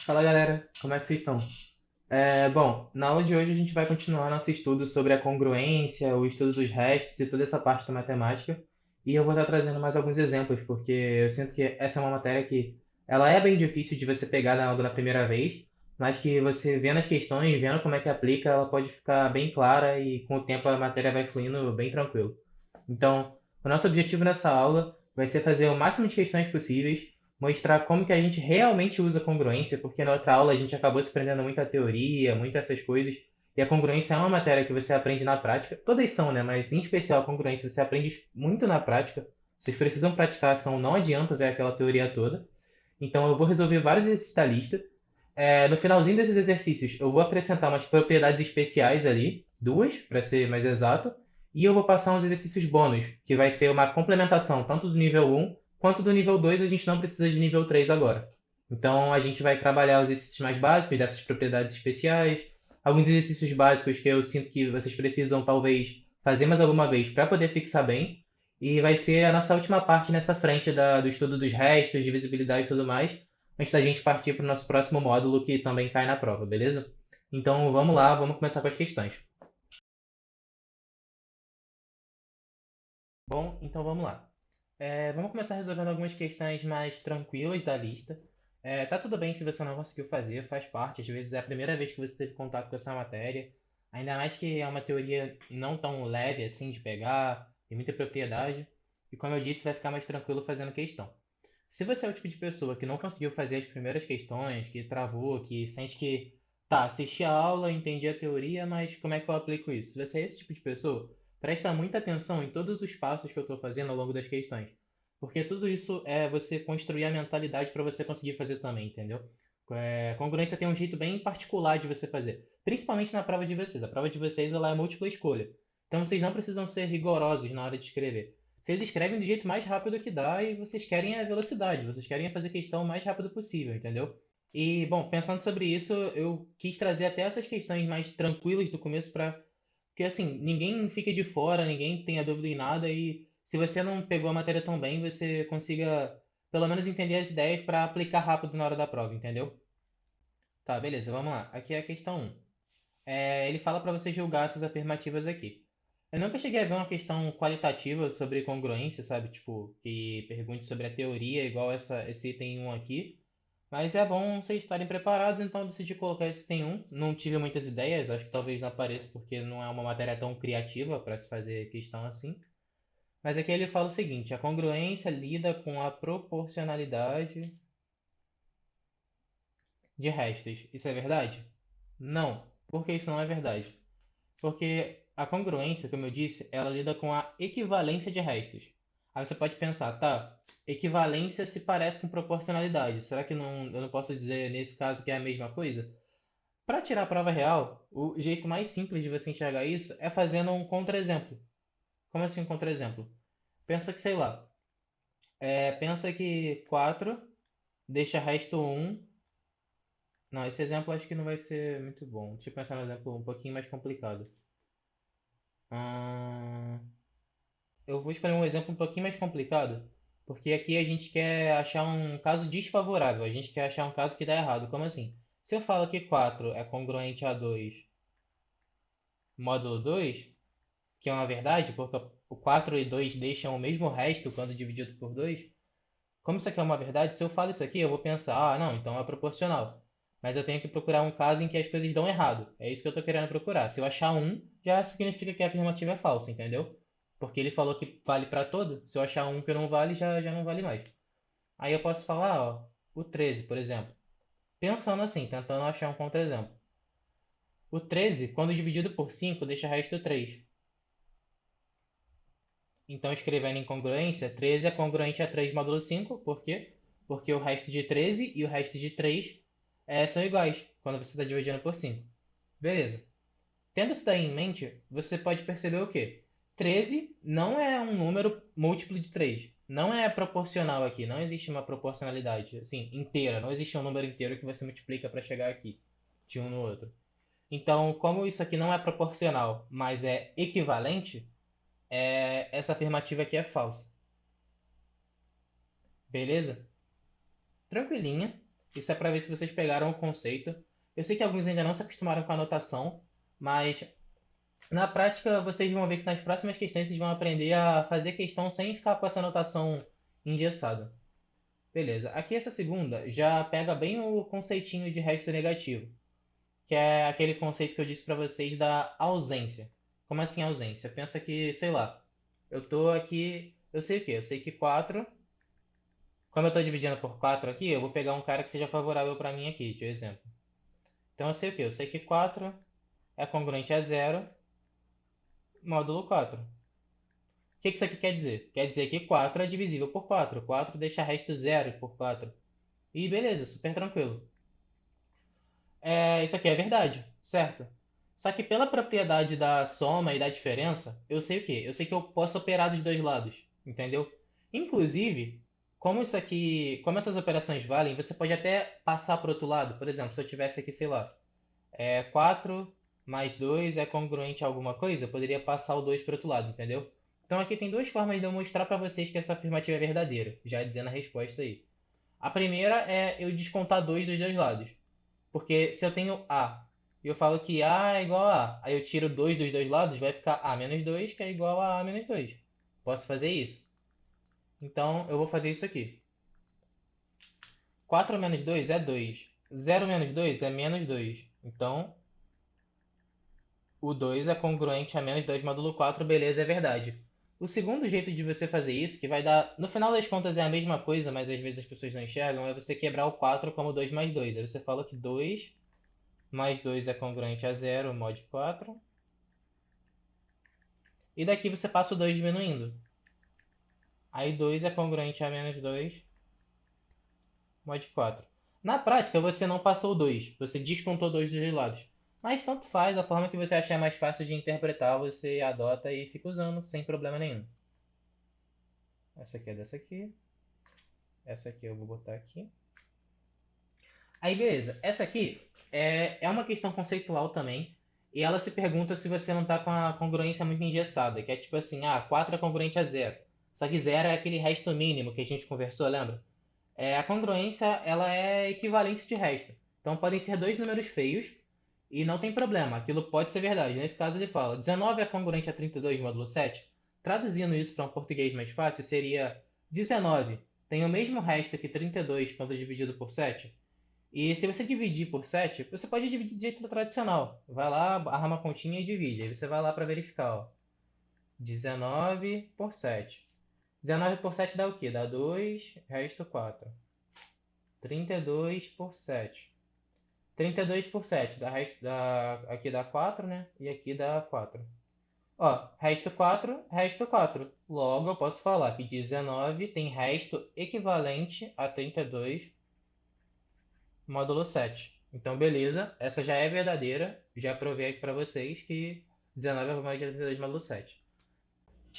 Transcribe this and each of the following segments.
Fala galera, como é que vocês estão? Bom, na aula de hoje a gente vai continuar nosso estudo sobre a congruência, o estudo dos restos e toda essa parte da matemática. E eu vou estar trazendo mais alguns exemplos, porque eu sinto que essa é uma matéria que ela é bem difícil de você pegar na aula na primeira vez, mas que você vendo as questões, vendo como é que aplica, ela pode ficar bem clara e com o tempo a matéria vai fluindo bem tranquilo. Então, o nosso objetivo nessa aula vai ser fazer o máximo de questões possíveis, mostrar como que a gente realmente usa congruência, porque na outra aula a gente acabou se prendendo muito à teoria, muito a essas coisas, e a congruência é uma matéria que você aprende na prática. Todas são, né? Mas em especial a congruência você aprende muito na prática. Vocês precisam praticar, senão não adianta ver aquela teoria toda. Então eu vou resolver vários exercícios da lista. No finalzinho desses exercícios, eu vou acrescentar umas propriedades especiais ali, duas, para ser mais exato, e eu vou passar uns exercícios bônus, que vai ser uma complementação tanto do nível um quanto do nível 2. A gente não precisa de nível 3 agora. Então a gente vai trabalhar os exercícios mais básicos dessas propriedades especiais, alguns exercícios básicos que eu sinto que vocês precisam talvez fazer mais alguma vez para poder fixar bem, e vai ser a nossa última parte nessa frente do estudo dos restos, divisibilidade e tudo mais, antes da gente partir para o nosso próximo módulo que também cai na prova, beleza? Então vamos lá, vamos começar com as questões. Bom, então vamos lá. Vamos começar resolvendo algumas questões mais tranquilas da lista. Tá tudo bem se você não conseguiu fazer, faz parte. Às vezes é a primeira vez que você teve contato com essa matéria. Ainda mais que é uma teoria não tão leve assim de pegar, tem muita propriedade. E como eu disse, vai ficar mais tranquilo fazendo questão. Se você é o tipo de pessoa que não conseguiu fazer as primeiras questões, que travou, que sente que, tá, assisti a aula, entendi a teoria, mas como é que eu aplico isso? Se você é esse tipo de pessoa, presta muita atenção em todos os passos que eu estou fazendo ao longo das questões. Porque tudo isso é você construir a mentalidade para você conseguir fazer também, entendeu? Congruência tem um jeito bem particular de você fazer. Principalmente na prova de vocês. A prova de vocês ela é múltipla escolha. Então vocês não precisam ser rigorosos na hora de escrever. Vocês escrevem do jeito mais rápido que dá e vocês querem a velocidade, vocês querem fazer questão o mais rápido possível, entendeu? E, bom, pensando sobre isso, eu quis trazer até essas questões mais tranquilas do começo para que, assim, ninguém fique de fora, ninguém tenha dúvida em nada e se você não pegou a matéria tão bem, você consiga pelo menos entender as ideias para aplicar rápido na hora da prova, entendeu? Tá, beleza, vamos lá. Aqui é a questão 1. Ele fala para você julgar essas afirmativas aqui. Eu nunca cheguei a ver uma questão qualitativa sobre congruência, sabe? Tipo, que pergunte sobre a teoria, igual esse item 1 aqui. Mas é bom vocês estarem preparados, então eu decidi colocar esse item 1. Não tive muitas ideias, acho que talvez não apareça porque não é uma matéria tão criativa para se fazer questão assim. Mas aqui ele fala o seguinte: a congruência lida com a proporcionalidade de restos. Isso é verdade? Não. Por que isso não é verdade? Porque a congruência, como eu disse, ela lida com a equivalência de restos. Aí você pode pensar, tá, equivalência se parece com proporcionalidade. Será que eu não posso dizer nesse caso que é a mesma coisa? Para tirar a prova real, o jeito mais simples de você enxergar isso é fazendo um contra-exemplo. Como assim um contra-exemplo? Pensa que, sei lá, pensa que 4 deixa resto um. Não, esse exemplo acho que não vai ser muito bom. Deixa eu pensar num exemplo um pouquinho mais complicado. Hum, eu vou escolher um exemplo um pouquinho mais complicado, porque aqui a gente quer achar um caso desfavorável, a gente quer achar um caso que dá errado. Como assim? Se eu falo que 4 é congruente a 2 módulo 2, que é uma verdade, porque o 4 e 2 deixam o mesmo resto quando dividido por 2, como isso aqui é uma verdade, se eu falo isso aqui, eu vou pensar, ah, não, então é proporcional. Mas eu tenho que procurar um caso em que as coisas dão errado. É isso que eu estou querendo procurar. Se eu achar um, já significa que a afirmativa é falsa, entendeu? Porque ele falou que vale para todo. Se eu achar um que não vale, já não vale mais. Aí eu posso falar, ó, o 13, por exemplo. Pensando assim, tentando achar um contra-exemplo. O 13, quando dividido por 5, deixa resto 3. Então, escrevendo incongruência, 13 é congruente a 3 módulo 5. Por quê? Porque o resto de 13 e o resto de 3 são iguais quando você está dividindo por 5. Beleza. Tendo isso daí em mente, você pode perceber o quê? 13 não é um número múltiplo de 3. Não é proporcional aqui. Não existe uma proporcionalidade assim, inteira. Não existe um número inteiro que você multiplica para chegar aqui, de um no outro. Então, como isso aqui não é proporcional, mas é equivalente, essa afirmativa aqui é falsa. Beleza? Tranquilinha. Isso é para ver se vocês pegaram o conceito. Eu sei que alguns ainda não se acostumaram com a notação, mas na prática vocês vão ver que nas próximas questões vocês vão aprender a fazer questão sem ficar com essa notação engessada. Beleza. Aqui essa segunda já pega bem o conceitinho de resto negativo, que é aquele conceito que eu disse para vocês da ausência. Como assim ausência? Pensa que, sei lá, eu tô aqui, eu sei o quê? Eu sei que 4, como eu estou dividindo por 4 aqui, eu vou pegar um cara que seja favorável para mim aqui, de exemplo. Então eu sei o quê? Eu sei que 4 é congruente a zero módulo 4. O que isso aqui quer dizer? Quer dizer que 4 é divisível por 4. 4 deixa resto zero por 4. E beleza, super tranquilo. Isso aqui é verdade, certo? Só que pela propriedade da soma e da diferença, eu sei o quê? Eu sei que eu posso operar dos dois lados, entendeu? Inclusive, como isso aqui, como essas operações valem, você pode até passar para o outro lado. Por exemplo, se eu tivesse aqui, sei lá, 4 mais 2 é congruente a alguma coisa, eu poderia passar o 2 para o outro lado, entendeu? Então aqui tem duas formas de eu mostrar para vocês que essa afirmativa é verdadeira, já dizendo a resposta aí. A primeira é eu descontar 2 dos dois lados. Porque se eu tenho A e eu falo que A é igual a A, aí eu tiro 2 dos dois lados, vai ficar A menos 2, que é igual a A menos 2. Posso fazer isso. Então eu vou fazer isso aqui. 4 menos 2 é 2. 0 menos 2 é menos 2. Então o 2 é congruente a menos 2 módulo 4, beleza, é verdade. O segundo jeito de você fazer isso, que vai dar. No final das contas é a mesma coisa, mas às vezes as pessoas não enxergam, é você quebrar o 4 como 2 mais 2. Aí você fala que 2 mais 2 é congruente a zero mod 4. E daqui você passa o 2 diminuindo. Aí 2 é congruente a menos 2 mod 4. Na prática, você não passou o 2. Você descontou 2 dos dois lados. Mas tanto faz, a forma que você achar mais fácil de interpretar, você adota e fica usando sem problema nenhum. Essa aqui é dessa aqui. Essa aqui eu vou botar aqui. Aí beleza, essa aqui é uma questão conceitual também. E ela se pergunta se você não está com a congruência muito engessada. Que é tipo assim, 4 é congruente a zero. Só que zero é aquele resto mínimo que a gente conversou, lembra? A congruência ela é equivalência de resto. Então podem ser dois números feios e não tem problema, aquilo pode ser verdade. Nesse caso ele fala 19 é congruente a 32 módulo 7. Traduzindo isso para um português mais fácil, seria 19 tem o mesmo resto que 32 quando dividido por 7. E se você dividir por 7, você pode dividir de jeito tradicional. Vai lá, arma uma continha e divide. Aí você vai lá para verificar. Ó. 19 por 7. 19 por 7 dá o quê? Dá 2, resto 4. 32 por 7. 32 por 7 aqui dá 4, né? E aqui dá 4. Ó, resto 4, resto 4. Logo, eu posso falar que 19 tem resto equivalente a 32 módulo 7. Então, beleza. Essa já é verdadeira. Já provei aqui para vocês que 19 é equivalente a 32 módulo 7.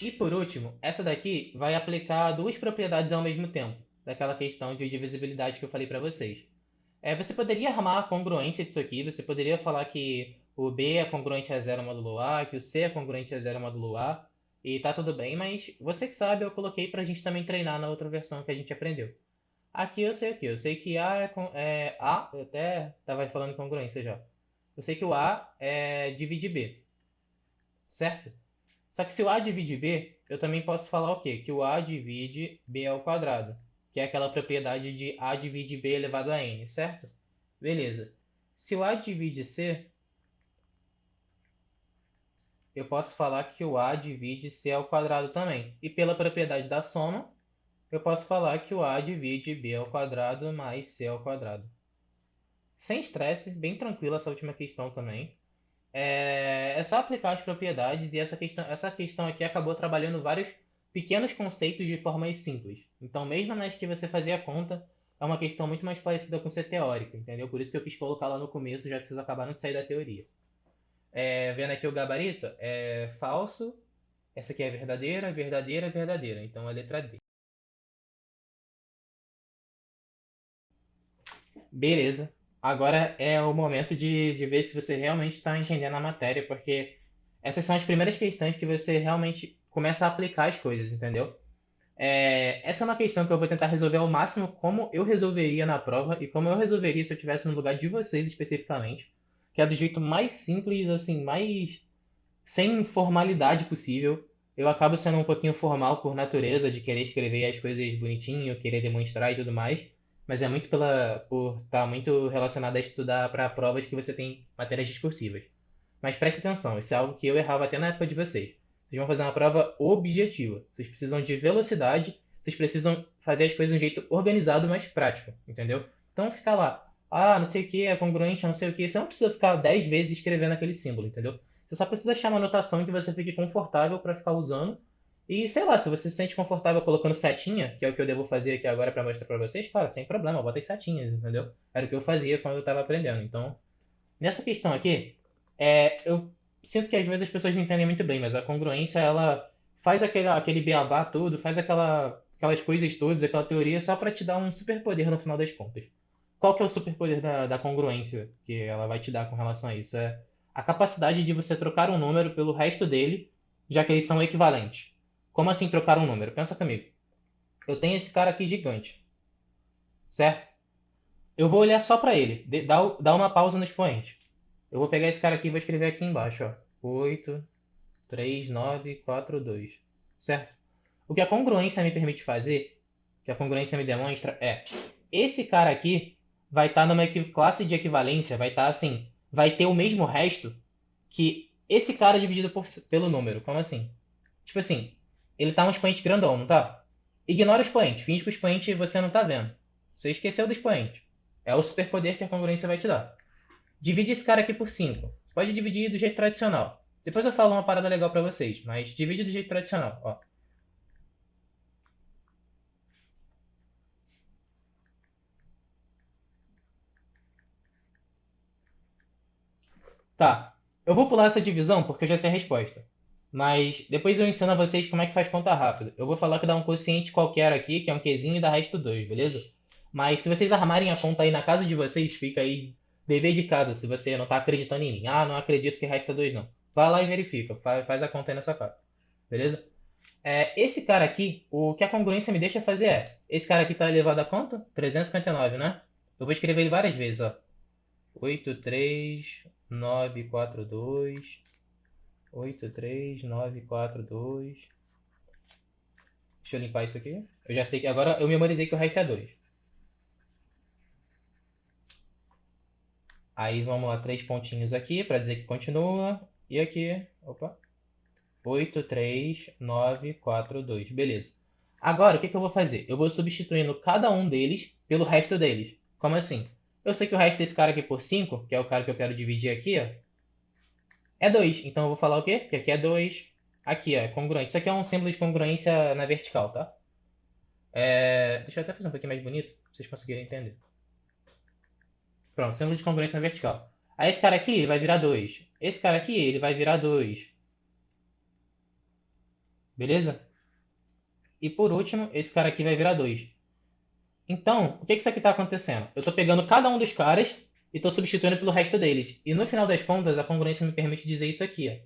E por último, essa daqui vai aplicar duas propriedades ao mesmo tempo. Daquela questão de divisibilidade que eu falei para vocês. Você poderia armar a congruência disso aqui, você poderia falar que o B é congruente a zero módulo A, que o C é congruente a zero módulo A, e tá tudo bem, mas você que sabe, eu coloquei pra gente também treinar na outra versão que a gente aprendeu. Aqui eu sei o que? Eu sei que A é A, eu até tava falando congruência já. Eu sei que o A divide B, certo? Só que se o A divide B, eu também posso falar o quê? Que o A divide B ao quadrado, que é aquela propriedade de A divide B elevado a N, certo? Beleza. Se o A divide C, eu posso falar que o A divide C ao quadrado também. E pela propriedade da soma, eu posso falar que o A divide B ao quadrado mais C ao quadrado. Sem estresse, bem tranquilo essa última questão também. É só aplicar as propriedades e essa questão aqui acabou trabalhando vários pequenos conceitos de formas simples. Então, mesmo nas que você fazia a conta, é uma questão muito mais parecida com ser teórica, entendeu? Por isso que eu quis colocar lá no começo, já que vocês acabaram de sair da teoria. Vendo aqui o gabarito, é falso, essa aqui é verdadeira, verdadeira, verdadeira. Então, a letra D. Beleza. Agora é o momento de ver se você realmente está entendendo a matéria, porque essas são as primeiras questões que você realmente começa a aplicar as coisas, entendeu? Essa é uma questão que eu vou tentar resolver ao máximo como eu resolveria na prova e como eu resolveria se eu estivesse no lugar de vocês especificamente, que é do jeito mais simples, assim, mais sem formalidade possível. Eu acabo sendo um pouquinho formal por natureza, de querer escrever as coisas bonitinho, querer demonstrar e tudo mais, mas é muito por estar muito relacionado a estudar para provas que você tem matérias discursivas. Mas preste atenção, isso é algo que eu errava até na época de vocês. Vocês vão fazer uma prova objetiva. Vocês precisam de velocidade, vocês precisam fazer as coisas de um jeito organizado, mas prático, entendeu? Então ficar lá, não sei o que, é congruente, não sei o que, você não precisa ficar 10 vezes escrevendo aquele símbolo, entendeu? Você só precisa achar uma anotação que você fique confortável para ficar usando. E sei lá, se você se sente confortável colocando setinha, que é o que eu devo fazer aqui agora para mostrar para vocês, cara, sem problema, bota as setinhas, entendeu? Era o que eu fazia quando eu estava aprendendo. Então, nessa questão aqui, eu sinto que às vezes as pessoas não entendem muito bem, mas a congruência, ela faz aquele beabá todo, faz aquelas coisas todas, aquela teoria, só para te dar um superpoder no final das contas. Qual que é o superpoder da congruência que ela vai te dar com relação a isso? É a capacidade de você trocar um número pelo resto dele, já que eles são equivalentes. Como assim trocar um número? Pensa comigo. Eu tenho esse cara aqui gigante, certo? Eu vou olhar só para ele, dá uma pausa no expoente. Eu vou pegar esse cara aqui e vou escrever aqui embaixo, ó. 8, 3, 9, 4, 2. Certo? O que a congruência me permite fazer, o que a congruência me demonstra esse cara aqui vai estar numa classe de equivalência, vai estar assim, vai ter o mesmo resto que esse cara dividido pelo número. Como assim? Tipo assim, ele tá um expoente grandão, não tá? Ignora o expoente, finge que o expoente você não tá vendo. Você esqueceu do expoente. É o superpoder que a congruência vai te dar. Divide esse cara aqui por 5. Pode dividir do jeito tradicional. Depois eu falo uma parada legal pra vocês, mas divide do jeito tradicional, ó. Tá. Eu vou pular essa divisão porque eu já sei a resposta. Mas depois eu ensino a vocês como é que faz conta rápida. Eu vou falar que dá um quociente qualquer aqui, que é um Qzinho e dá resto 2, beleza? Mas se vocês armarem a conta aí na casa de vocês, fica aí dever de casa, se você não tá acreditando em mim. Não acredito que resta 2 não. Vai lá e verifica, faz a conta aí na sua casa. Beleza? Esse cara aqui, o que a congruência me deixa fazer esse cara aqui tá elevado a quanto? 359, né? Eu vou escrever ele várias vezes, ó. 83942, 83942. Deixa eu limpar isso aqui. Eu já sei que agora eu memorizei que o resto é 2. Aí vamos lá, 3 pontinhos aqui para dizer que continua. E aqui, opa, 83942. Beleza. Agora, o que eu vou fazer? Eu vou substituindo cada um deles pelo resto deles. Como assim? Eu sei que o resto desse cara aqui por 5, que é o cara que eu quero dividir aqui, ó, é 2. Então eu vou falar o quê? Que aqui é 2. Aqui, ó, é congruente. Isso aqui é um símbolo de congruência na vertical, tá? Deixa eu até fazer um pouquinho mais bonito, pra vocês conseguirem entender. Pronto, símbolo de congruência na vertical. Aí esse cara aqui, ele vai virar 2. Esse cara aqui, ele vai virar 2. Beleza? E por último, esse cara aqui vai virar 2. Então, o que isso aqui está acontecendo? Eu estou pegando cada um dos caras e estou substituindo pelo resto deles. E no final das contas, a congruência me permite dizer isso aqui,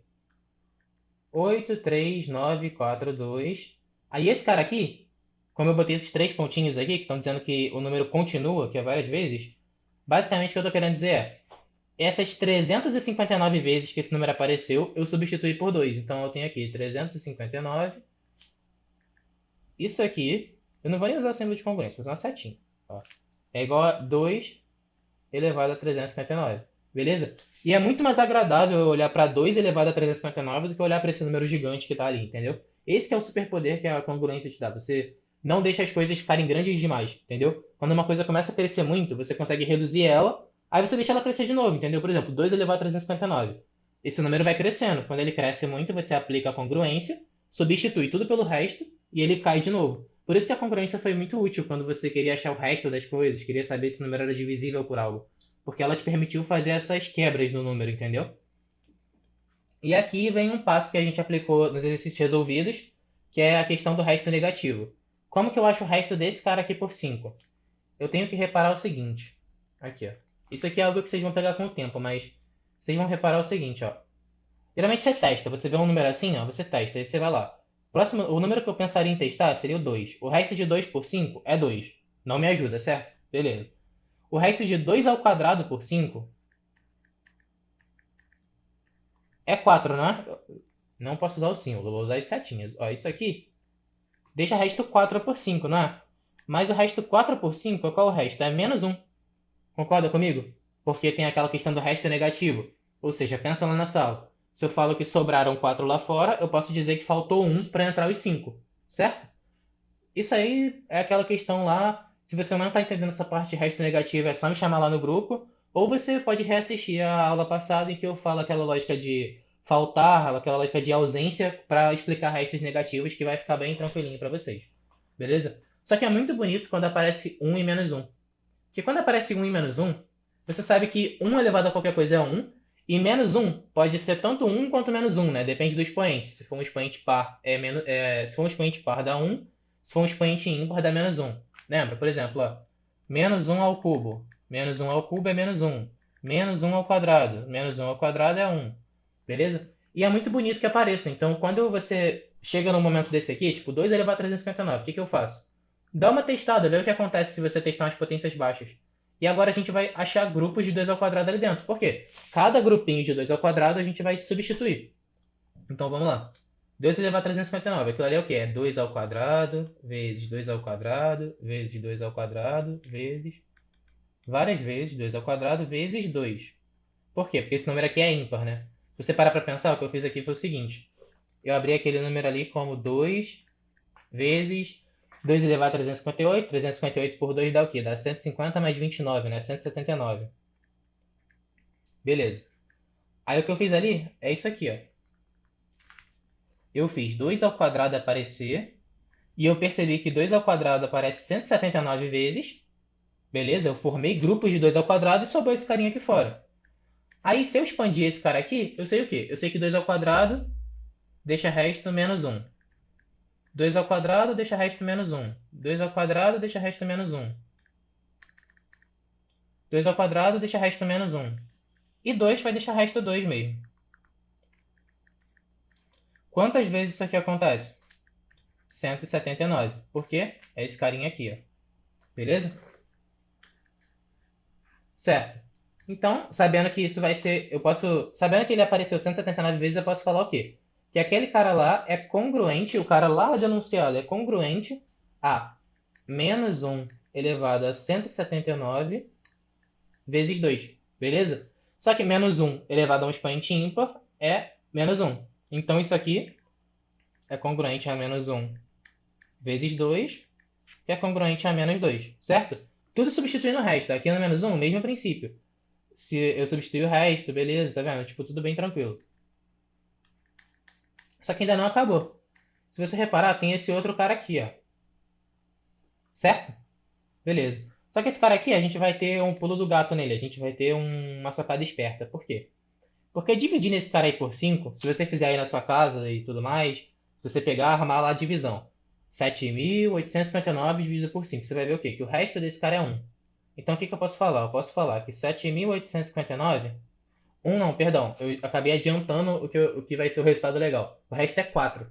ó. 8, 3, 9, 4, 2. Aí esse cara aqui, como eu botei esses 3 pontinhos aqui, que estão dizendo que o número continua, que é várias vezes, basicamente o que eu estou querendo dizer essas 359 vezes que esse número apareceu, eu substituí por 2. Então eu tenho aqui 359. Isso aqui, eu não vou nem usar o símbolo de congruência, vou usar uma setinha. Ó. É igual a 2 elevado a 359. Beleza? E é muito mais agradável eu olhar para 2 elevado a 359 do que olhar para esse número gigante que está ali, entendeu? Esse que é o superpoder que a congruência te dá. Você não deixa as coisas ficarem grandes demais, entendeu? Quando uma coisa começa a crescer muito, você consegue reduzir ela, aí você deixa ela crescer de novo, entendeu? Por exemplo, 2 elevado a 359. Esse número vai crescendo. Quando ele cresce muito, você aplica a congruência, substitui tudo pelo resto e ele cai de novo. Por isso que a congruência foi muito útil quando você queria achar o resto das coisas, queria saber se o número era divisível por algo. Porque ela te permitiu fazer essas quebras no número, entendeu? E aqui vem um passo que a gente aplicou nos exercícios resolvidos, que é a questão do resto negativo. Como que eu acho o resto desse cara aqui por 5? Eu tenho que reparar o seguinte. Aqui, ó. Isso aqui é algo que vocês vão pegar com o tempo, mas vocês vão reparar o seguinte, ó. Geralmente você testa, você vê um número assim, ó, você testa, aí você vai lá. Próximo, o número que eu pensaria em testar seria o 2. O resto de 2 por 5 é 2. Não me ajuda, certo? Beleza. O resto de 2 ao quadrado por 5 é 4, não é? Não posso usar o símbolo, vou usar as setinhas. Ó, isso aqui deixa o resto 4 por 5, não é? Mas o resto 4 por 5, qual é o resto? É menos 1. Concorda comigo? Porque tem aquela questão do resto negativo. Ou seja, pensa lá na sala. Se eu falo que sobraram 4 lá fora, eu posso dizer que faltou 1 para entrar os 5. Certo? Isso aí é aquela questão lá. Se você não está entendendo essa parte de resto negativo, é só me chamar lá no grupo. Ou você pode reassistir a aula passada em que eu falo aquela lógica de faltar, aquela lógica de ausência para explicar restos negativos, que vai ficar bem tranquilinho para vocês. Beleza? Só que é muito bonito quando aparece 1 e menos 1. Porque quando aparece 1 e menos 1, você sabe que 1 elevado a qualquer coisa é 1, e menos 1 pode ser tanto 1 quanto menos 1, né? Depende do expoente. Se for um expoente par, se for um expoente par dá 1, se for um expoente ímpar dá menos 1. Lembra? Por exemplo, ó, menos 1 ao cubo. Menos 1 ao cubo é menos 1. Menos 1 ao quadrado. Menos 1 ao quadrado é 1. Beleza? E é muito bonito que apareça. Então, quando você chega num momento desse aqui, tipo 2 elevado a 359, o que eu faço? Dá uma testada, vê o que acontece se você testar umas potências baixas. E agora a gente vai achar grupos de 2 ao quadrado ali dentro. Por quê? Cada grupinho de 2 ao quadrado a gente vai substituir. Então vamos lá. 2 elevado a 359. Aquilo ali é o quê? É 2 ao quadrado, vezes 2 ao quadrado, vezes 2 ao quadrado, vezes... várias vezes 2 ao quadrado, vezes 2. Por quê? Porque esse número aqui é ímpar, né? Se você parar para pensar, o que eu fiz aqui foi o seguinte. Eu abri aquele número ali como 2 vezes 2 elevado a 358. 358 por 2 dá o quê? Dá 150 mais 29, né? 179. Beleza. Aí o que eu fiz ali é isso aqui, ó. Eu fiz 2 ao quadrado aparecer. E eu percebi que 2 ao quadrado aparece 179 vezes. Beleza? Eu formei grupos de 2 ao quadrado e sobrou esse carinha aqui fora. Aí, se eu expandir esse cara aqui, eu sei o quê? Eu sei que 2 ao quadrado deixa resto menos 1. 2 ao quadrado deixa resto menos 1. 2 ao quadrado deixa resto menos 1. 2 ao quadrado deixa resto menos 1. E 2 vai deixar resto 2 mesmo. Quantas vezes isso aqui acontece? 179. Por quê? É esse carinha aqui, ó. Beleza? Certo. Então, sabendo que isso vai ser... sabendo que ele apareceu 179 vezes, eu posso falar o quê? Que aquele cara lá é congruente, o cara lá de anunciado é congruente a menos 1 elevado a 179 vezes 2. Beleza? Só que menos 1 elevado a um expoente ímpar é menos 1. Então isso aqui é congruente a menos 1 vezes 2, que é congruente a menos 2, certo? Tudo substituindo o resto. Aqui no menos 1, mesmo princípio. Se eu substituir o resto, beleza, tá vendo? Tipo, tudo bem tranquilo. Só que ainda não acabou. Se você reparar, tem esse outro cara aqui, ó. Certo? Beleza. Só que esse cara aqui, a gente vai ter um pulo do gato nele. A gente vai ter uma sacada esperta. Por quê? Porque dividindo esse cara aí por 5, se você fizer aí na sua casa e tudo mais, se você pegar, armar lá a divisão. 7.859 dividido por 5. Você vai ver o quê? Que o resto desse cara é 1. Então o que eu posso falar? Eu posso falar que 7.859... 1 não, perdão. Eu acabei adiantando o que vai ser o resultado legal. O resto é 4.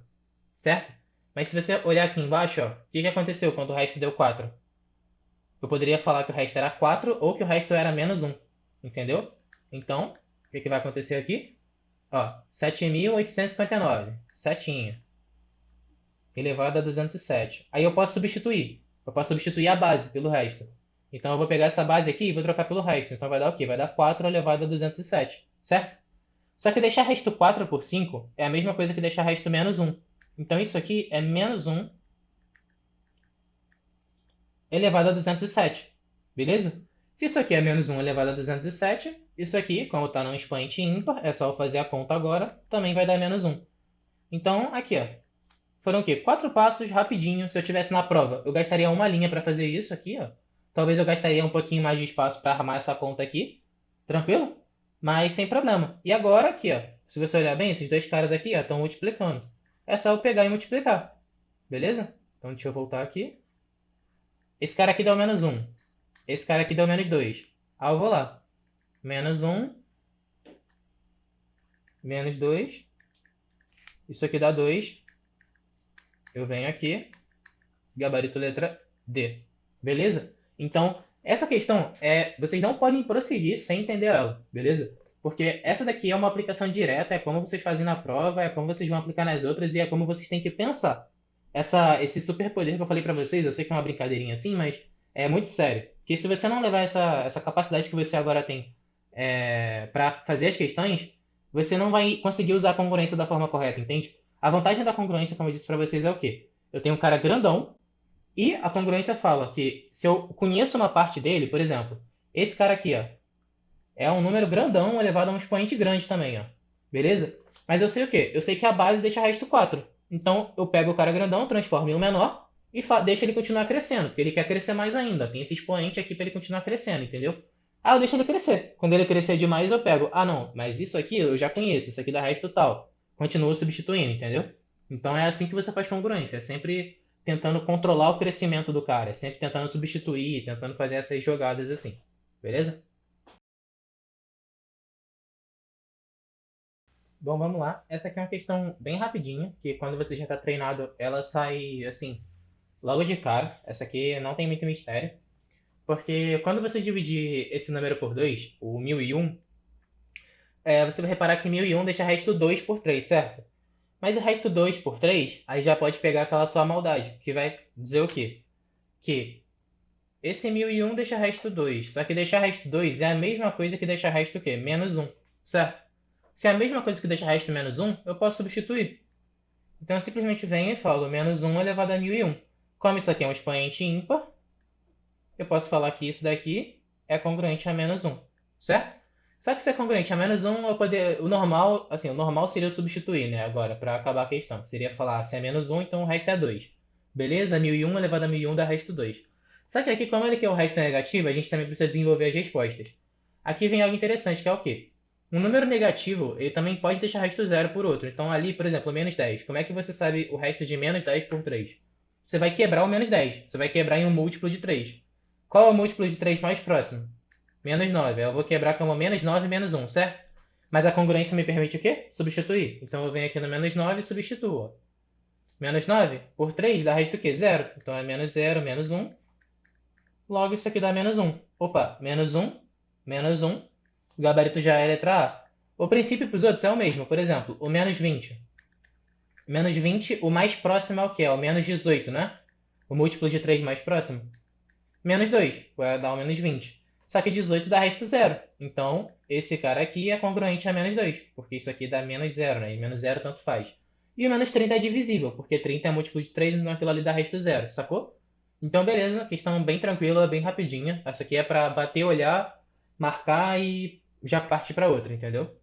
Certo? Mas se você olhar aqui embaixo, ó, o que aconteceu quando o resto deu 4? Eu poderia falar que o resto era 4 ou que o resto era menos 1. Entendeu? Então, o que vai acontecer aqui? Ó, 7.859. Setinha. Elevado a 207. Aí eu posso substituir. Eu posso substituir a base pelo resto. Então eu vou pegar essa base aqui e vou trocar pelo resto. Então vai dar o quê? Vai dar 4 elevado a 207. Certo? Só que deixar resto 4 por 5 é a mesma coisa que deixar resto menos 1. Então isso aqui é menos 1 elevado a 207. Beleza? Se isso aqui é menos 1 elevado a 207, isso aqui, como está num expoente ímpar, é só eu fazer a conta agora, também vai dar menos 1. Então, aqui, ó. Foram o quê? 4 passos, rapidinho. Se eu tivesse na prova, eu gastaria uma linha para fazer isso aqui, ó. Talvez eu gastaria um pouquinho mais de espaço para armar essa conta aqui. Tranquilo? Mas sem problema. E agora aqui, ó. Se você olhar bem, esses dois caras aqui, ó, estão multiplicando. É só eu pegar e multiplicar. Beleza? Então deixa eu voltar aqui. Esse cara aqui deu menos 1. Esse cara aqui deu menos 2. Ah, eu vou lá. Menos 1. Menos 2. Isso aqui dá 2. eu venho aqui, gabarito letra D. Beleza? Então, essa questão vocês não podem prosseguir sem entender ela, beleza? Porque essa daqui é uma aplicação direta, é como vocês fazem na prova, é como vocês vão aplicar nas outras e é como vocês têm que pensar. Esse superpoder que eu falei pra vocês, eu sei que é uma brincadeirinha assim, mas é muito sério. Porque se você não levar essa capacidade que você agora tem para fazer as questões, você não vai conseguir usar a congruência da forma correta, entende? A vantagem da congruência, como eu disse pra vocês, é o quê? Eu tenho um cara grandão, e a congruência fala que se eu conheço uma parte dele, por exemplo, esse cara aqui, ó, é um número grandão elevado a um expoente grande também, ó. Beleza? Mas eu sei o quê? Eu sei que a base deixa resto 4. Então eu pego o cara grandão, transformo em um menor e deixo ele continuar crescendo, porque ele quer crescer mais ainda. Tem esse expoente aqui para ele continuar crescendo, entendeu? Ah, eu deixo ele crescer. Quando ele crescer demais, eu pego. Ah, não, mas isso aqui eu já conheço, isso aqui dá resto tal. Continuo substituindo, entendeu? Então é assim que você faz congruência. É sempre tentando controlar o crescimento do cara. É sempre tentando substituir, tentando fazer essas jogadas assim. Beleza? Bom, vamos lá. Essa aqui é uma questão bem rapidinha, que quando você já está treinado, ela sai assim, logo de cara. Essa aqui não tem muito mistério. Porque quando você dividir esse número por 2, o 1001, você vai reparar que 1001 deixa resto 2 por 3, certo? Mas o resto 2 por 3, aí já pode pegar aquela sua maldade, que vai dizer o quê? Que esse 1001 deixa resto 2, só que deixar resto 2 é a mesma coisa que deixar resto o quê? Menos 1, certo? Se é a mesma coisa que deixar resto menos 1, eu posso substituir. Então eu simplesmente venho e falo menos 1 elevado a 1001. Como isso aqui é um expoente ímpar, eu posso falar que isso daqui é congruente a menos 1, certo? Só que se é congruente a menos 1, o normal seria eu substituir, né, agora, para acabar a questão. Seria falar, se é menos 1, então o resto é 2. Beleza? 1001 elevado a 1001 dá resto 2. Só que aqui, como ele quer o resto negativo, a gente também precisa desenvolver as respostas. Aqui vem algo interessante, que é o quê? Um número negativo, ele também pode deixar resto zero por outro. Então ali, por exemplo, menos 10. Como é que você sabe o resto de menos 10 por 3? Você vai quebrar o menos 10. Você vai quebrar em um múltiplo de 3. Qual é o múltiplo de 3 mais próximo? Menos 9. Eu vou quebrar como menos 9 menos 1, certo? Mas a congruência me permite o quê? Substituir. Então eu venho aqui no menos 9 e substituo. Menos 9 por 3 dá resto o quê? Zero. Então é menos 0, menos 1. Logo isso aqui dá menos 1. Opa, menos 1, menos 1. O gabarito já é letra A. O princípio para os outros é o mesmo. Por exemplo, o menos 20. Menos 20, o mais próximo é o quê? É o menos 18, né? O múltiplo de 3 mais próximo. Menos 2, vai dar o menos 20. Só que 18 dá resto zero. Então, esse cara aqui é congruente a menos 2, porque isso aqui dá menos zero, né? E menos zero tanto faz. E o menos 30 é divisível, porque 30 é múltiplo de 3, então aquilo ali dá resto zero, sacou? Então, beleza, questão bem tranquila, bem rapidinha. Essa aqui é pra bater, olhar, marcar e já partir pra outra, entendeu?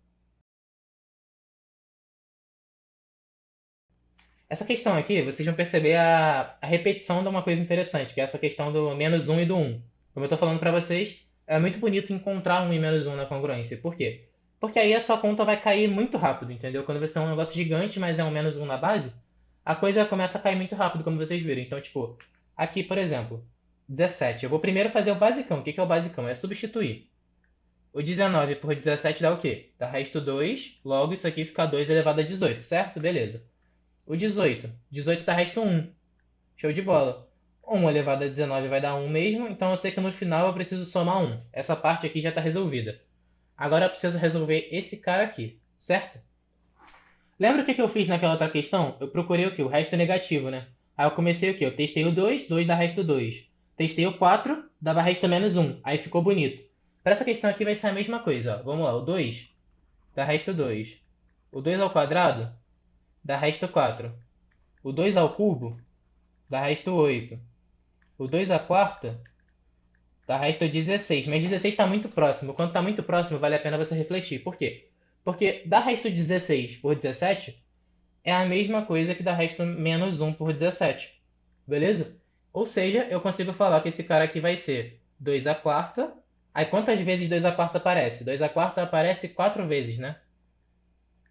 Essa questão aqui, vocês vão perceber a repetição de uma coisa interessante, que é essa questão do menos um e do um. Como eu estou falando para vocês, é muito bonito encontrar um e menos um na congruência. Por quê? Porque aí a sua conta vai cair muito rápido, entendeu? Quando você tem um negócio gigante, mas é um menos um na base, a coisa começa a cair muito rápido, como vocês viram. Então, tipo, aqui, por exemplo, 17. Eu vou primeiro fazer o basicão. O que é o basicão? É substituir. O 19 por 17 dá o quê? Dá resto 2, logo isso aqui fica 2 elevado a 18, certo? Beleza. O 18. 18 tá resto 1. Show de bola. 1 elevado a 19 vai dar 1 mesmo, então eu sei que no final eu preciso somar 1. Essa parte aqui já está resolvida. Agora eu preciso resolver esse cara aqui, certo? Lembra o que eu fiz naquela outra questão? Eu procurei o que? O resto negativo, né? Aí eu comecei o que? Eu testei o 2, 2 dá resto 2. Testei o 4, dava resto menos 1. Aí ficou bonito. Para essa questão aqui vai ser a mesma coisa. Ó. Vamos lá, o 2 dá resto 2. O 2 ao quadrado dá resto 4. O 2 ao cubo dá resto 8. O 2 à quarta dá resto 16. Mas 16 está muito próximo. Quando está muito próximo, vale a pena você refletir. Por quê? Porque dar resto 16 por 17 é a mesma coisa que dar resto menos 1 por 17. Beleza? Ou seja, eu consigo falar que esse cara aqui vai ser 2 à quarta. Aí quantas vezes 2 à quarta aparece? 2 à quarta aparece 4 vezes, né?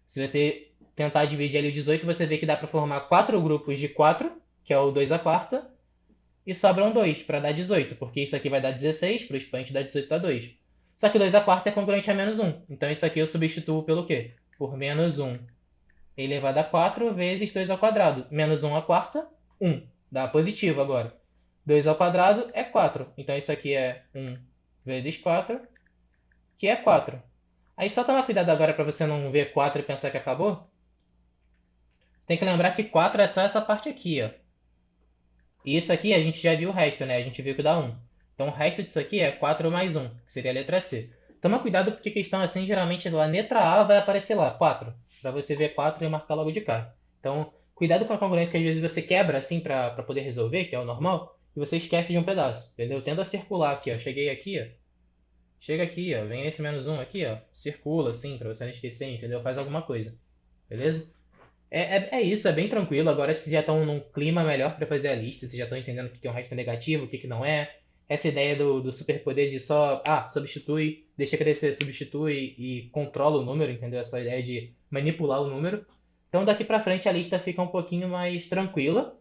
Se você tentar dividir ali o 18, você vê que dá para formar 4 grupos de 4, que é o 2 à quarta. E sobram 2 para dar 18, porque isso aqui vai dar 16, para o expoente dar 18 dá 2. Só que 2 à quarta é congruente a menos 1. Então isso aqui eu substituo pelo quê? Por menos 1 elevado a 4 vezes 2 ao quadrado. Menos 1 à quarta, 1. Dá positivo agora. 2 ao quadrado é 4. Então isso aqui é 1 vezes 4, que é 4. Aí só tomar cuidado agora para você não ver 4 e pensar que acabou. Você tem que lembrar que 4 é só essa parte aqui, ó. E isso aqui a gente já viu o resto, né? A gente viu que dá 1. Então o resto disso aqui é 4 mais 1, que seria a letra C. Toma cuidado porque questão assim, geralmente a letra A vai aparecer lá, 4. Para você ver 4 e marcar logo de cara. Então, cuidado com a congruência que às vezes você quebra assim para poder resolver, que é o normal, e você esquece de um pedaço, entendeu? Tenta circular aqui, ó. Cheguei aqui, ó. Chega aqui, ó. Vem esse menos 1 aqui, ó. Circula assim, para você não esquecer, entendeu? Faz alguma coisa. Beleza? É isso, é bem tranquilo. Agora acho que vocês já estão num clima melhor para fazer a lista. Vocês já estão entendendo o que é um resto negativo, o que não é. Essa ideia do superpoder de só, substitui, deixa crescer, substitui e controla o número, entendeu? Essa ideia de manipular o número. Então daqui para frente a lista fica um pouquinho mais tranquila.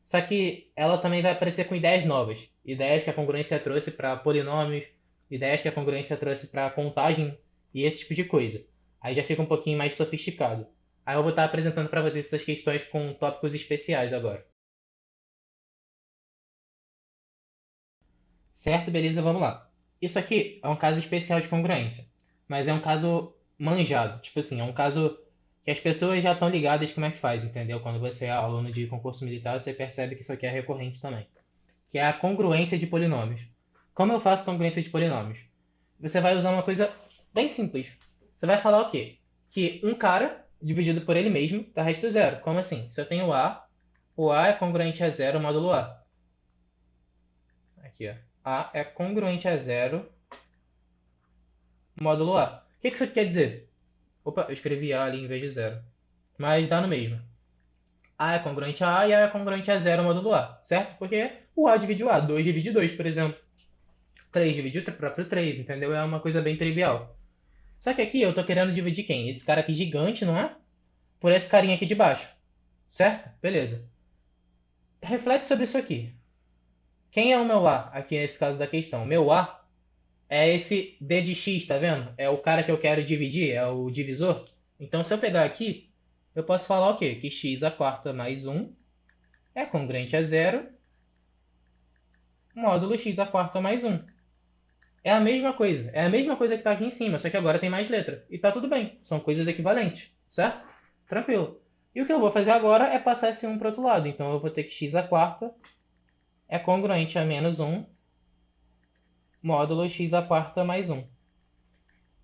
Só que ela também vai aparecer com ideias novas. Ideias que a congruência trouxe para polinômios, ideias que a congruência trouxe para contagem e esse tipo de coisa. Aí já fica um pouquinho mais sofisticado. Aí eu vou estar apresentando para vocês essas questões com tópicos especiais agora. Certo? Beleza, vamos lá. Isso aqui é um caso especial de congruência, mas é um caso manjado. Tipo assim, é um caso que as pessoas já estão ligadas como é que faz, entendeu? Quando você é aluno de concurso militar, você percebe que isso aqui é recorrente também. Que é a congruência de polinômios. Como eu faço congruência de polinômios? Você vai usar uma coisa bem simples. Você vai falar o quê? Que um cara dividido por ele mesmo dá resto zero. Como assim? Se eu tenho A, o A é congruente a zero módulo A. Aqui, ó. A é congruente a zero módulo A. O que isso aqui quer dizer? Opa, eu escrevi A ali em vez de zero. Mas dá no mesmo. A é congruente a A e A é congruente a zero módulo A. Certo? Porque o A divide o A. 2 divide 2, por exemplo. 3 divide o próprio 3, entendeu? É uma coisa bem trivial. Só que aqui eu tô querendo dividir quem? Esse cara aqui gigante, não é? Por esse carinha aqui de baixo. Certo? Beleza. Reflete sobre isso aqui. Quem é o meu A aqui nesse caso da questão? O meu A é esse D de x, tá vendo? É o cara que eu quero dividir, é o divisor. Então se eu pegar aqui, eu posso falar o quê? Que x à quarta mais 1 é congruente a zero módulo x à quarta mais 1. É a mesma coisa. É a mesma coisa que está aqui em cima, só que agora tem mais letra. E tá tudo bem. São coisas equivalentes, certo? Tranquilo. E o que eu vou fazer agora é passar esse 1 para o outro lado. Então eu vou ter que x à quarta é congruente a menos 1 módulo x à quarta mais 1.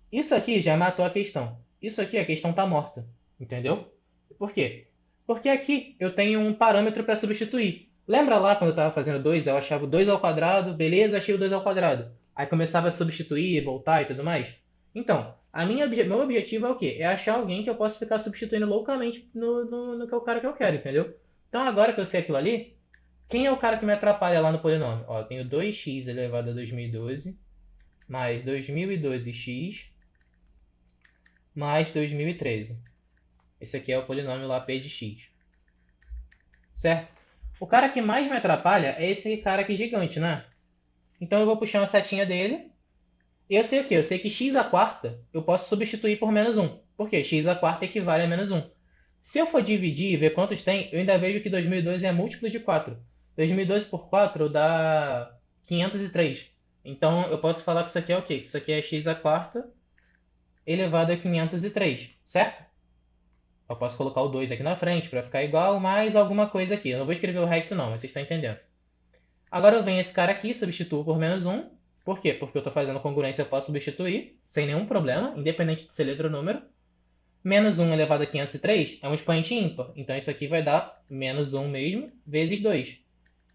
Isso aqui já matou a questão. Isso aqui, a questão está morta. Entendeu? Por quê? Porque aqui eu tenho um parâmetro para substituir. Lembra lá quando eu estava fazendo 2, eu achava o 2 ao quadrado, beleza, achei o 2 ao quadrado. Aí começava a substituir, voltar e tudo mais. Então, meu objetivo é o quê? É achar alguém que eu possa ficar substituindo loucamente no que é o cara que eu quero, entendeu? Então agora que eu sei aquilo ali, quem é o cara que me atrapalha lá no polinômio? Ó, eu tenho 2x elevado a 2012 mais 2012x mais 2013. Esse aqui é o polinômio lá P de x. Certo? O cara que mais me atrapalha é esse cara aqui gigante, né? Então eu vou puxar uma setinha dele. E eu sei o quê? Eu sei que x à quarta eu posso substituir por menos 1. Por quê? X à quarta equivale a menos 1. Se eu for dividir e ver quantos tem, eu ainda vejo que 2012 é múltiplo de 4. 2012 por 4 dá 503. Então eu posso falar que isso aqui é o quê? Que isso aqui é x à quarta elevado a 503, certo? Eu posso colocar o 2 aqui na frente para ficar igual, mais alguma coisa aqui. Eu não vou escrever o resto não, mas vocês estão entendendo. Agora eu venho esse cara aqui, substituo por menos 1. Por quê? Porque eu estou fazendo congruência, eu posso substituir, sem nenhum problema, independente de ser letra ou número. Menos 1 elevado a 503 é um expoente ímpar. Então isso aqui vai dar menos 1 mesmo, vezes 2.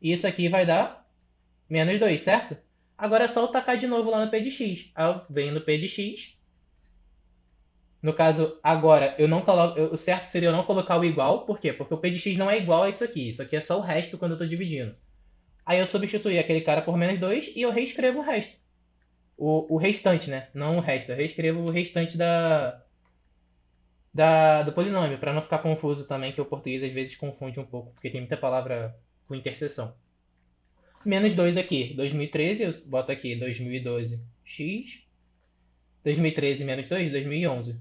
E isso aqui vai dar menos 2, certo? Agora é só eu tacar de novo lá no P de x. Aí eu venho no P de x. No caso, agora, eu não coloco. O certo seria eu não colocar o igual. Por quê? Porque o P de x não é igual a isso aqui. Isso aqui é só o resto quando eu estou dividindo. Aí eu substituí aquele cara por menos 2 e eu reescrevo o resto. O restante, né? Não o resto. Eu reescrevo o restante do polinômio, para não ficar confuso também, que o português às vezes confunde um pouco, porque tem muita palavra com interseção. Menos 2 aqui, 2013, eu boto aqui 2012x. 2013 menos 2, 2011.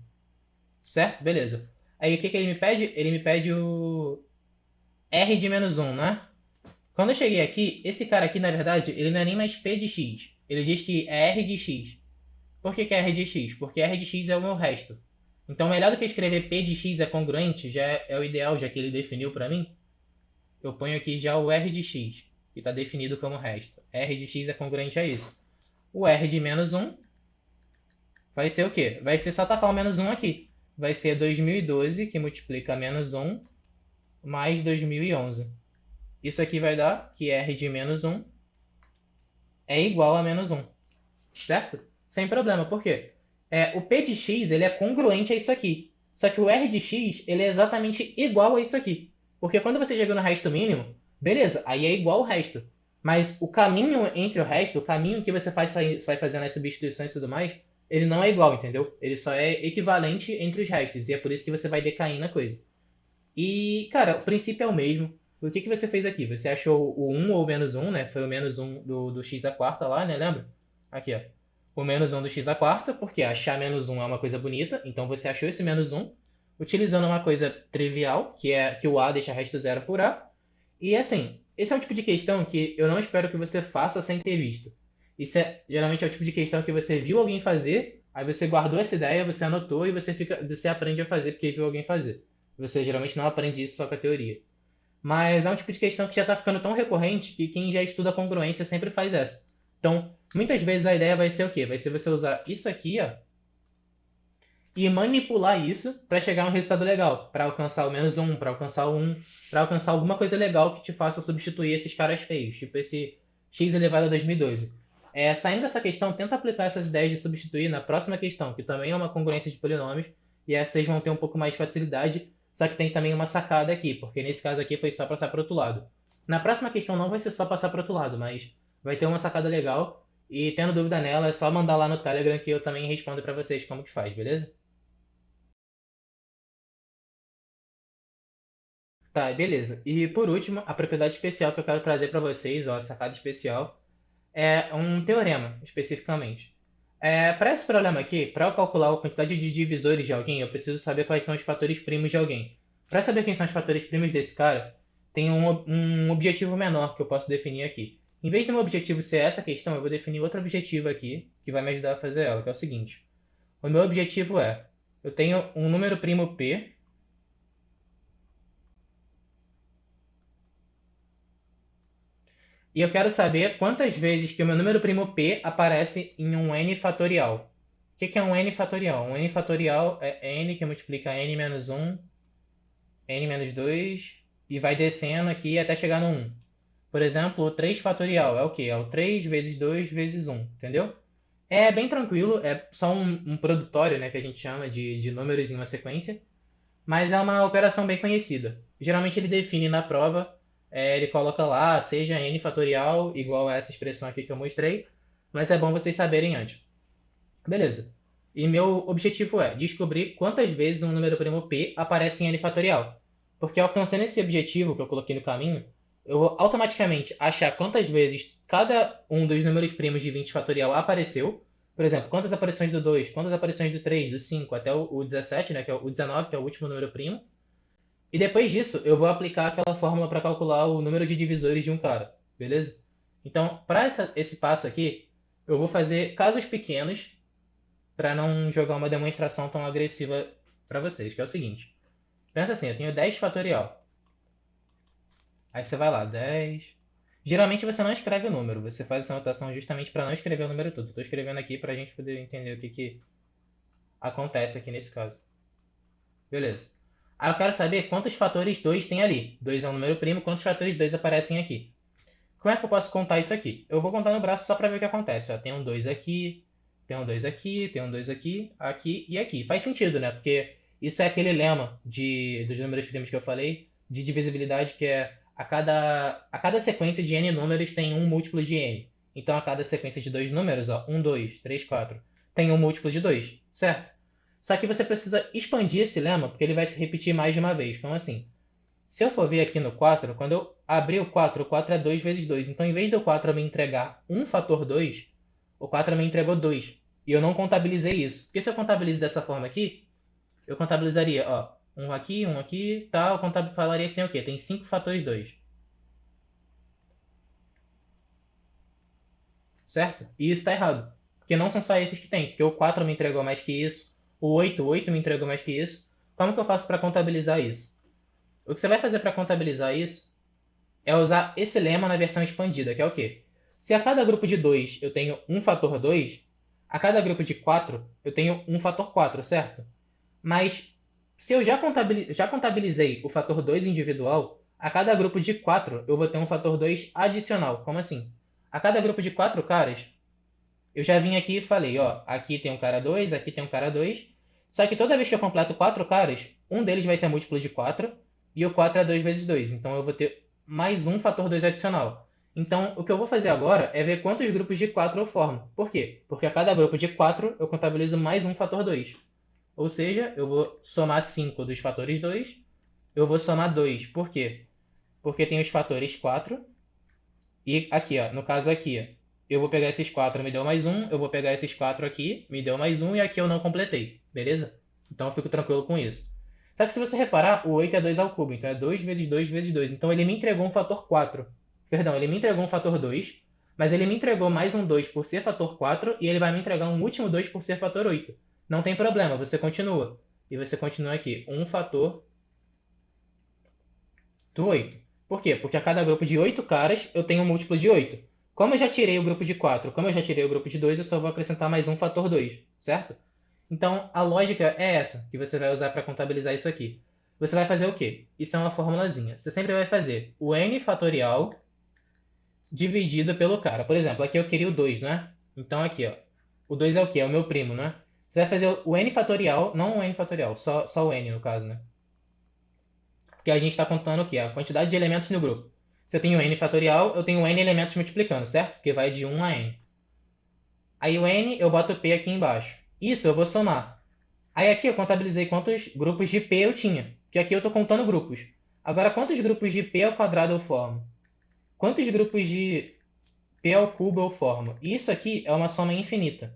Certo? Beleza. Aí o que que ele me pede? Ele me pede o R de menos um, né? Quando eu cheguei aqui, esse cara aqui, na verdade, ele não é nem mais P de X. Ele diz que é R de X. Por que é R de X? Porque R de X é o meu resto. Então, melhor do que escrever P de X é congruente, já é o ideal, já que ele definiu para mim, eu ponho aqui já o R de X, que está definido como resto. R de X é congruente a isso. O R de menos um vai ser o quê? Vai ser só tacar o menos um aqui. Vai ser 2012, que multiplica menos um, mais 2011. Isso aqui vai dar que R de menos um é igual a menos um, certo? Sem problema, por quê? O P de x ele é congruente a isso aqui. Só que o R de x ele é exatamente igual a isso aqui. Porque quando você chega no resto mínimo, beleza, aí é igual ao resto. Mas o caminho entre o resto, o caminho que você vai fazendo as substituições e tudo mais, ele não é igual, entendeu? Ele só é equivalente entre os restos. E é por isso que você vai decair na coisa. E, cara, o princípio é o mesmo. O que você fez aqui? Você achou o um ou o menos um, né? Foi o menos um do x à quarta lá, né? Lembra? Aqui, ó. O menos um do x à quarta, porque achar menos um é uma coisa bonita. Então você achou esse menos um, utilizando uma coisa trivial, que é que o a deixa resto zero por a. E assim, esse é um tipo de questão que eu não espero que você faça sem ter visto. Isso geralmente é o tipo de questão que você viu alguém fazer, aí você guardou essa ideia, você anotou e você aprende a fazer porque viu alguém fazer. Você geralmente não aprende isso só com a teoria. Mas é um tipo de questão que já está ficando tão recorrente que quem já estuda congruência sempre faz essa. Então, muitas vezes a ideia vai ser o quê? Vai ser você usar isso aqui, ó, e manipular isso para chegar a um resultado legal, para alcançar o menos um, para alcançar o 1, para alcançar alguma coisa legal que te faça substituir esses caras feios, tipo esse x elevado a 2012. Saindo dessa questão, tenta aplicar essas ideias de substituir na próxima questão, que também é uma congruência de polinômios, e essas vocês vão ter um pouco mais de facilidade, só que tem também uma sacada aqui, porque nesse caso aqui foi só passar para outro lado. Na próxima questão não vai ser só passar para outro lado, mas vai ter uma sacada legal, e tendo dúvida nela é só mandar lá no Telegram que eu também respondo para vocês como que faz, beleza? Tá, beleza. E por último, a propriedade especial que eu quero trazer para vocês, ó, a sacada especial, é um teorema, especificamente. Para esse problema aqui, para eu calcular a quantidade de divisores de alguém, eu preciso saber quais são os fatores primos de alguém. Para saber quem são os fatores primos desse cara, tem um objetivo menor que eu posso definir aqui. Em vez do meu objetivo ser essa questão, eu vou definir outro objetivo aqui, que vai me ajudar a fazer ela, que é o seguinte. O meu objetivo eu tenho um número primo P. E eu quero saber quantas vezes que o meu número primo p aparece em um n fatorial. O que é um n fatorial? Um n fatorial é n que multiplica n menos um, n menos 2 e vai descendo aqui até chegar no 1. Por exemplo, o 3 fatorial é o quê? É o 3 vezes 2 vezes 1, entendeu? É bem tranquilo, é só um produtório, né, que a gente chama de números em uma sequência, mas é uma operação bem conhecida. Geralmente ele define na prova, ele coloca lá, seja n fatorial igual a essa expressão aqui que eu mostrei, mas é bom vocês saberem antes. Beleza. E meu objetivo é descobrir quantas vezes um número primo p aparece em n fatorial. Porque alcançando esse objetivo que eu coloquei no caminho, eu vou automaticamente achar quantas vezes cada um dos números primos de 20 fatorial apareceu. Por exemplo, quantas aparições do 2, quantas aparições do 3, do 5 até o 17, né, que é o 19, que é o último número primo. E depois disso, eu vou aplicar aquela fórmula para calcular o número de divisores de um cara, beleza? Então, para esse passo aqui, eu vou fazer casos pequenos para não jogar uma demonstração tão agressiva para vocês, que é o seguinte. Pensa assim, eu tenho 10 fatorial. Aí você vai lá, 10. Geralmente você não escreve o número, você faz essa anotação justamente para não escrever o número todo. Estou escrevendo aqui para a gente poder entender o que acontece aqui nesse caso. Beleza. Aí eu quero saber quantos fatores 2 tem ali. 2 é um número primo, quantos fatores 2 aparecem aqui. Como é que eu posso contar isso aqui? Eu vou contar no braço só para ver o que acontece. Ó, tem um 2 aqui, tem um 2 aqui, tem um 2 aqui, aqui e aqui. Faz sentido, né? Porque isso é aquele lema dos números primos que eu falei, de divisibilidade, que é a cada sequência de n números tem um múltiplo de n. Então a cada sequência de dois números, ó, 1, 2, 3, 4, tem um múltiplo de 2, certo? Só que você precisa expandir esse lema, porque ele vai se repetir mais de uma vez. Então, assim, se eu for ver aqui no 4, quando eu abrir o 4 é 2 vezes 2. Então, em vez do 4 me entregar um fator 2, o 4 me entregou 2. E eu não contabilizei isso. Porque se eu contabilizo dessa forma aqui, eu contabilizaria, ó. um aqui, tal. Falaria que tem o quê? Tem 5 fatores 2. Certo? E isso está errado. Porque não são só esses que tem. Porque o 4 me entregou mais que isso. O 8 me entregou mais que isso. Como que eu faço para contabilizar isso? O que você vai fazer para contabilizar isso é usar esse lema na versão expandida, que é o quê? Se a cada grupo de 2 eu tenho um fator 2, a cada grupo de 4 eu tenho um fator 4, certo? Mas se eu já contabilizei o fator 2 individual, a cada grupo de 4 eu vou ter um fator 2 adicional. Como assim? A cada grupo de 4 caras, eu já vim aqui e falei, ó, aqui tem um cara 2, aqui tem um cara 2. Só que toda vez que eu completo 4 caras, um deles vai ser múltiplo de 4 e o 4 é 2 vezes 2. Então eu vou ter mais um fator 2 adicional. Então o que eu vou fazer agora é ver quantos grupos de 4 eu formo. Por quê? Porque a cada grupo de 4 eu contabilizo mais um fator 2. Ou seja, eu vou somar 5 dos fatores 2, eu vou somar 2. Por quê? Porque tem os fatores 4 e aqui, ó, no caso aqui, ó, eu vou pegar esses 4, me deu mais um, eu vou pegar esses 4 aqui, me deu mais um, e aqui eu não completei, beleza? Então eu fico tranquilo com isso. Só que se você reparar, o 8 é 2 ao cubo, então é 2 vezes 2 vezes 2. Então ele me entregou um fator 4. Perdão, ele me entregou um fator 2, mas ele me entregou mais um 2 por ser fator 4, e ele vai me entregar um último 2 por ser fator 8. Não tem problema, você continua. E você continua aqui, um fator do 8. Por quê? Porque a cada grupo de 8 caras eu tenho um múltiplo de 8. Como eu já tirei o grupo de 4, como eu já tirei o grupo de 2, eu só vou acrescentar mais um fator 2, certo? Então a lógica é essa que você vai usar para contabilizar isso aqui. Você vai fazer o quê? Isso é uma formulazinha. Você sempre vai fazer o n fatorial dividido pelo cara. Por exemplo, aqui eu queria o 2, né? Então aqui, ó. O 2 é o quê? É o meu primo, né? Você vai fazer o n fatorial, não o n fatorial, só o n no caso, né? Porque a gente está contando o quê? A quantidade de elementos no grupo. Se eu tenho n fatorial, eu tenho n elementos multiplicando, certo? Porque vai de 1 a n. Aí o n, eu boto o p aqui embaixo. Isso eu vou somar. Aí aqui eu contabilizei quantos grupos de p eu tinha. Porque aqui eu estou contando grupos. Agora, quantos grupos de p ao quadrado eu formo? Quantos grupos de p ao cubo eu formo? Isso aqui é uma soma infinita.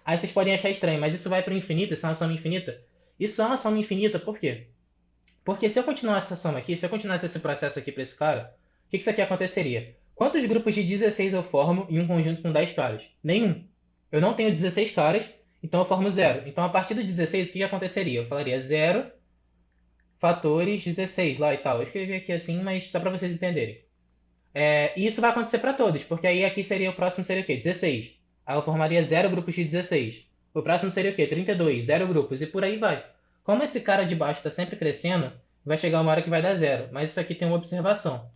Aí vocês podem achar estranho, mas isso vai para o infinito? Isso é uma soma infinita? Isso é uma soma infinita por quê? Porque se eu continuasse essa soma aqui, se eu continuasse esse processo aqui para esse cara, o que isso aqui aconteceria? Quantos grupos de 16 eu formo em um conjunto com 10 caras? Nenhum. Eu não tenho 16 caras, então eu formo zero. Então a partir do 16, o que aconteceria? Eu falaria zero fatores 16 lá e tal. Eu escrevi aqui assim, mas só para vocês entenderem. E isso vai acontecer para todos, porque aí aqui seria o próximo seria o quê? 16. Aí eu formaria zero grupos de 16. O próximo seria o quê? 32, zero grupos, e por aí vai. Como esse cara de baixo está sempre crescendo, vai chegar uma hora que vai dar zero. Mas isso aqui tem uma observação.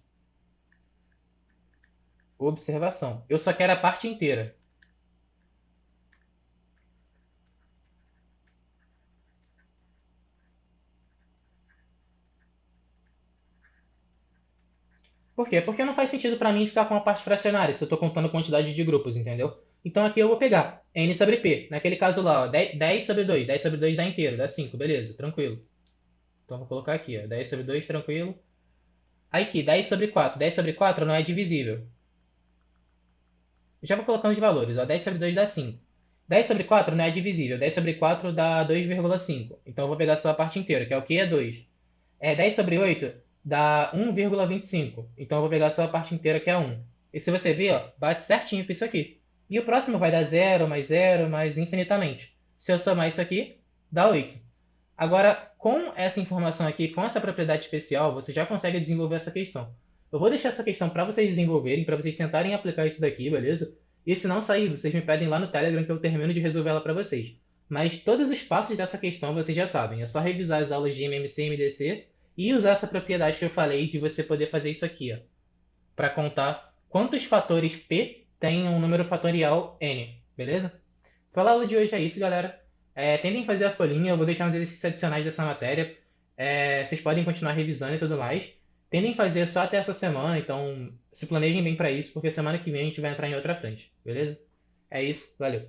Observação. Eu só quero a parte inteira. Por quê? Porque não faz sentido para mim ficar com a parte fracionária se eu estou contando quantidade de grupos, entendeu? Então aqui eu vou pegar n sobre p. Naquele caso lá, ó, 10 sobre 2. 10 sobre 2 dá inteiro, dá 5, beleza, tranquilo. Então vou colocar aqui, ó, 10 sobre 2, tranquilo. Aí aqui, 10 sobre 4. 10 sobre 4 não é divisível. Já vou colocando os valores, ó, 10 sobre 2 dá 5. 10 sobre 4 não é divisível. 10 sobre 4 dá 2,5. Então eu vou pegar só a parte inteira, que é o que é 2. 10 sobre 8 dá 1,25. Então eu vou pegar só a parte inteira, que é 1. E se você ver, ó, bate certinho com isso aqui. E o próximo vai dar 0, mais infinitamente. Se eu somar isso aqui, dá 8. Agora, com essa informação aqui, com essa propriedade especial, você já consegue desenvolver essa questão. Eu vou deixar essa questão para vocês desenvolverem, para vocês tentarem aplicar isso daqui, beleza? E se não sair, vocês me pedem lá no Telegram que eu termino de resolver ela para vocês. Mas todos os passos dessa questão vocês já sabem. É só revisar as aulas de MMC e MDC e usar essa propriedade que eu falei de você poder fazer isso aqui, ó, para contar quantos fatores P tem um número fatorial N, beleza? Pela aula de hoje é isso, galera. Tentem fazer a folhinha, eu vou deixar uns exercícios adicionais dessa matéria. Vocês podem continuar revisando e tudo mais. Tentem fazer só até essa semana, então se planejem bem para isso, porque semana que vem a gente vai entrar em outra frente, beleza? É isso, valeu.